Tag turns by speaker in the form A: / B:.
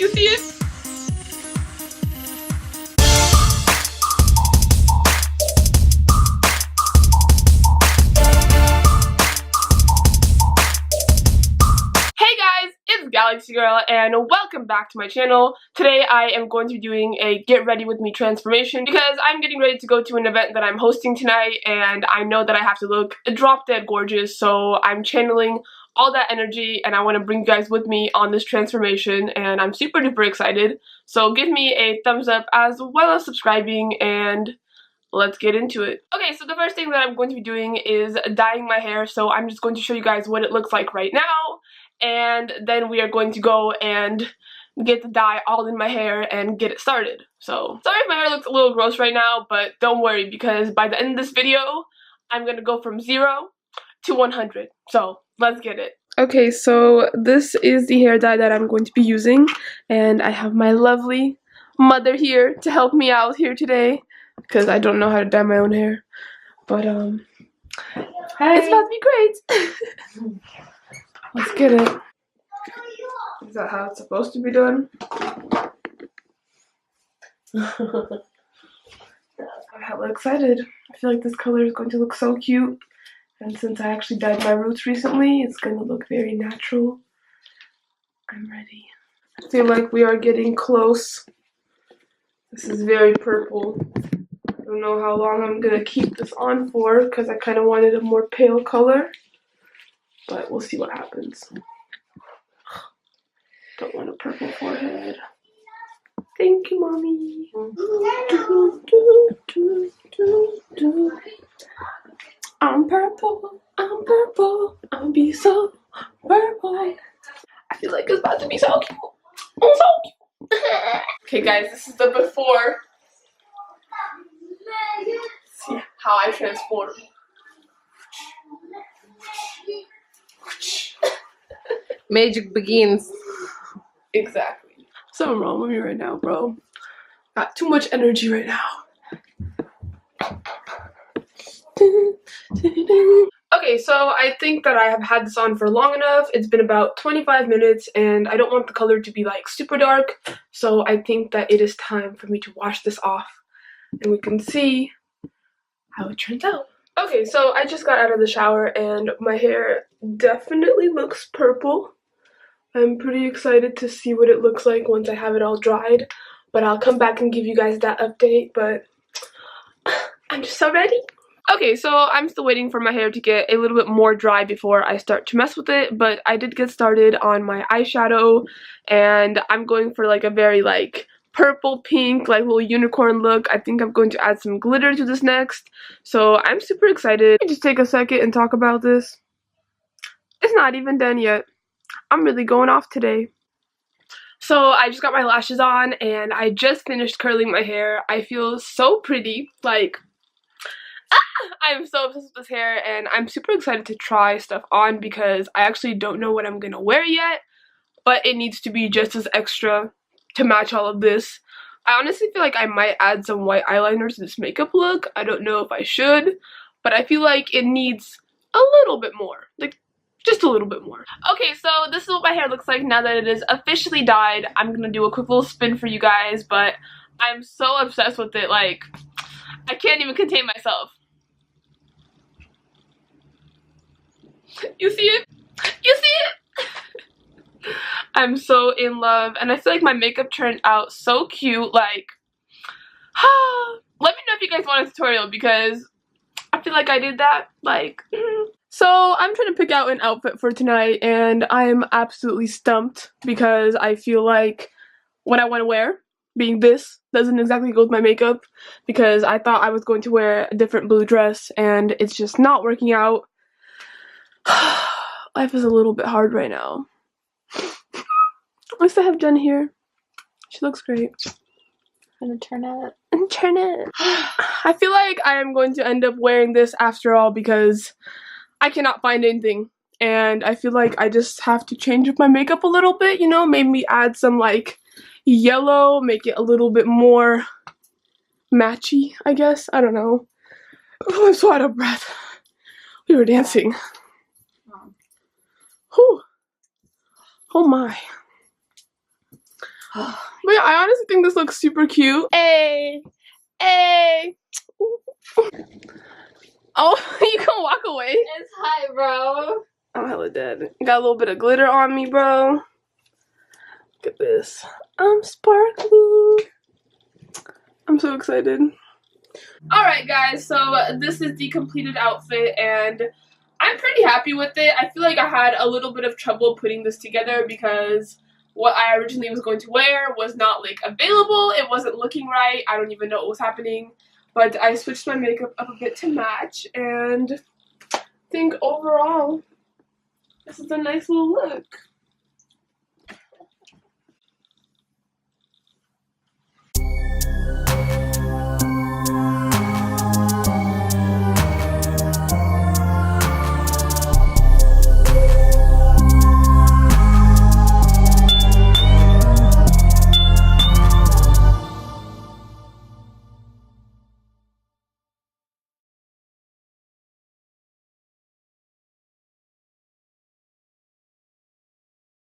A: You see it? Galaxy Girl, and welcome back to my channel. Today I am going to be doing a get ready with me transformation because I'm getting ready to go to an event that I'm hosting tonight, and I know that I have to look drop dead gorgeous, so I'm channeling all that energy and I want to bring you guys with me on this transformation, and I'm super duper excited. So give me a thumbs up as well as subscribing, and let's get into it. Okay, so the first thing that I'm going to be doing is dyeing my hair, so I'm just going to show you guys what it looks like right now. And then we are going to go and get the dye all in my hair and get it started. So, sorry if my hair looks a little gross right now, but don't worry because by the end of this video, I'm gonna go from 0 to 100. So, let's get it. Okay, so this is the hair dye that I'm going to be using, and I have my lovely mother here to help me out here today because I don't know how to dye my own hair. But,
B: Hi.
A: It's about to be great. Let's get it. Is that how it's supposed to be done? I'm hella excited. I feel like this color is going to look so cute. And since I actually dyed my roots recently, it's going to look very natural. I'm ready. I feel like we are getting close. This is very purple. I don't know how long I'm going to keep this on for because I kind of wanted a more pale color. But we'll see what happens. Don't want a purple forehead. Thank you, Mommy. I'm purple, I'll be so purple. I feel like it's about to be so cute. Oh, so cute. Okay, guys, this is the before. See how I transform.
B: Magic begins.
A: Exactly. Something wrong with me right now, bro. Got too much energy right now. Okay, so I think that I have had this on for long enough. It's been about 25 minutes and I don't want the color to be like super dark. So I think that it is time for me to wash this off and we can see how it turns out. Okay, so I just got out of the shower and my hair definitely looks purple. I'm pretty excited to see what it looks like once I have it all dried, but I'll come back and give you guys that update, but I'm just so ready. Okay, so I'm still waiting for my hair to get a little bit more dry before I start to mess with it, but I did get started on my eyeshadow, and I'm going for like a very like purple pink like little unicorn look. I think I'm going to add some glitter to this next, so I'm super excited. Just take a second and talk about this. It's not even done yet. I'm really going off today. So I just got my lashes on and I just finished curling my hair. I feel so pretty. Like, I'm so obsessed with this hair and I'm super excited to try stuff on because I actually don't know what I'm gonna wear yet, but it needs to be just as extra to match all of this. I honestly feel like I might add some white eyeliner to this makeup look. I don't know if I should, but I feel like it needs a little bit more. Like, just a little bit more. Okay, so this is what my hair looks like now that it is officially dyed. I'm gonna do a quick little spin for you guys, but I'm so obsessed with it, like, I can't even contain myself. You see it? You see it? I'm so in love, and I feel like my makeup turned out so cute, like, let me know if you guys want a tutorial, because I feel like I did that, like, So I'm trying to pick out an outfit for tonight and I'm absolutely stumped because I feel like what I want to wear, being this, doesn't exactly go with my makeup because I thought I was going to wear a different blue dress and it's just not working out. Life is a little bit hard right now. At least I have Jen here. She looks great.
B: I'm gonna turn it.
A: I feel like I am going to end up wearing this after all because I cannot find anything, and I feel like I just have to change up my makeup a little bit, you know, maybe add some like yellow, make it a little bit more matchy, I guess. I don't know. Oh, I'm so out of breath. We were dancing. Whew. Oh my. But yeah, I honestly think this looks super cute. Hey, hey. Oh, you can walk away.
B: It's high, bro.
A: I'm hella dead. Got a little bit of glitter on me, bro. Look at this. I'm sparkling. I'm so excited. Alright guys, so this is the completed outfit and I'm pretty happy with it. I feel like I had a little bit of trouble putting this together because what I originally was going to wear was not like available. It wasn't looking right. I don't even know what was happening. But I switched my makeup up a bit to match and I think overall this is a nice little look.